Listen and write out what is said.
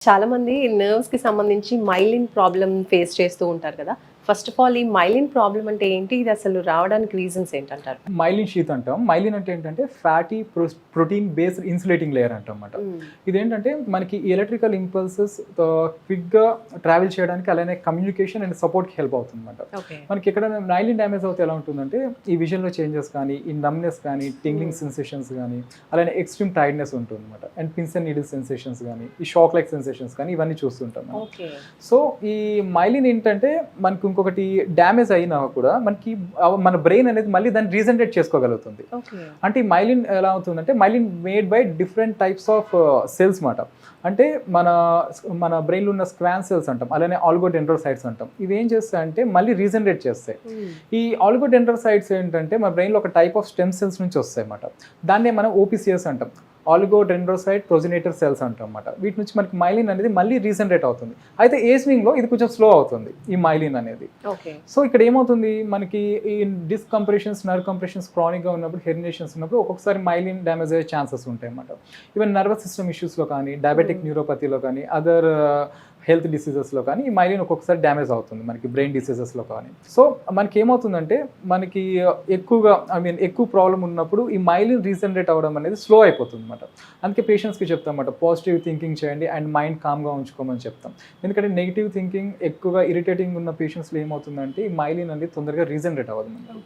చాలా మంది నర్వ్స్‌కి సంబంధించి మైలిన్ ప్రాబ్లమ్ ఫేస్ చేస్తూ ఉంటారు కదా! ఫస్ట్ ఆఫ్ ఆల్ ఈ మైలిన్ ప్రాబ్లమ్ అంటే ఏంటి? ఇది అసలు రావడానికి రీజన్స్ ఏంటంటారు? మైలిన్ షీత్ అంటాం. మైలిన్ అంటే ఏంటంటే fatty protein based insulating layer అంటామన్నమాట. ఇదేంటంటే మనకి ఎలక్ట్రికల్ ఇంపల్సెస్ క్విక్‌గా ట్రావెల్ చేయడానికి అలానే కమ్యూనికేషన్ అండ్ సపోర్ట్‌కి హెల్ప్ అవుతుందన్నమాట. ఓకే. మనకి ఎక్కడైనా మైలిన్ డ్యామేజ్ అవుతే ఎలా ఉంటుందంటే ఈ విజన్‌లో చేంజెస్ కానీ, ఈ నమ్నెస్ కానీ, టింగ్లింగ్ సెన్సేషన్స్ కానీ, అలానే ఎక్స్‌ట్రీమ్ టైర్డ్‌నెస్ ఉంటుందన్నమాట. And pins and needle sensations కానీ, ఈ షాక్ లైక్ సెన్సేషన్స్ కానీ ఇవన్నీ చూస్తుంటాం మనం. ఓకే. సో ఈ మైలిన్ ఏంటంటే మనకి ఇంకొకటి డ్యామేజ్ అయినా కూడా మనకి మన బ్రెయిన్ అనేది మళ్ళీ దాన్ని రీజనరేట్ చేసుకోగలుగుతుంది. ఓకే. అంటే ఈ మైలిన్ ఎలా అవుతుందంటే myelin made by different types of cells మాట. అంటే మన బ్రెయిన్లో ఉన్న స్క్వాన్ సెల్స్ అంటాం, అలానే ఆల్గోడెండ్రోసైట్స్ అంటాం. ఇవి ఏం చేస్తాయంటే మళ్ళీ రీజనరేట్ చేస్తాయి. ఈ ఆల్గోడెండ్రోసైట్స్ ఏంటంటే మన బ్రెయిన్లో ఒక టైప్ ఆఫ్ స్టెమ్ సెల్స్ నుంచి వస్తాయి అన్నమాట. దాన్నే మనం ఓపీసీఎస్ అంటాం, ఆలిగోడెండ్రోసైట్ ప్రొజినేటర్ సెల్స్ అంటాం అన్నమాట. వీటి నుంచి మనకి మైలిన్ అనేది మళ్ళీ రీజనరేట్ అవుతుంది. అయితే ఏజింగ్లో ఇది కొంచెం స్లో అవుతుంది ఈ మైలిన్ అనేది. ఓకే. సో ఇక్కడ ఏమవుతుంది మనకి ఈ డిస్క్ కంప్రెషన్స్, నర్వ్ కంప్రెషన్స్ క్రానిక్గా ఉన్నప్పుడు, హెర్నియేషన్స్ ఉన్నప్పుడు ఒక్కొక్కసారి మైలిన్ డ్యామేజ్ అయ్యే ఛాన్సెస్ ఉంటాయి అన్నమాట. ఈవెన్ నర్వస్ సిస్టమ్ ఇష్యూస్లో కానీ, డయాబెటిక్ న్యూరోపతిలో కానీ, అదర్ హెల్త్ డిసీజెస్లో కానీ ఈ మైలిన్ ఒక్కొక్కసారి డ్యామేజ్ అవుతుంది మనకి బ్రెయిన్ డిసీజెస్లో కానీ. సో మనకి ఏమవుతుందంటే మనకి ఎక్కువ ప్రాబ్లం ఉన్నప్పుడు ఈ మైలిన్ రీజనరేట్ అవ్వడం అనేది స్లో అయిపోతుంది అనమాట. అందుకే పేషెంట్స్కి చెప్తాం అన్నమాట, పాజిటివ్ థింకింగ్ చేయండి అండ్ మైండ్ కామ్గా ఉంచుకోమని చెప్తాం. ఎందుకంటే నెగిటివ్ థింకింగ్ ఎక్కువగా ఇరిటేటింగ్ ఉన్న పేషెంట్స్లో ఏమవుతుందంటే ఈ మైలిన్ అనేది తొందరగా రీజనరేట్ అవ్వదు మనకి.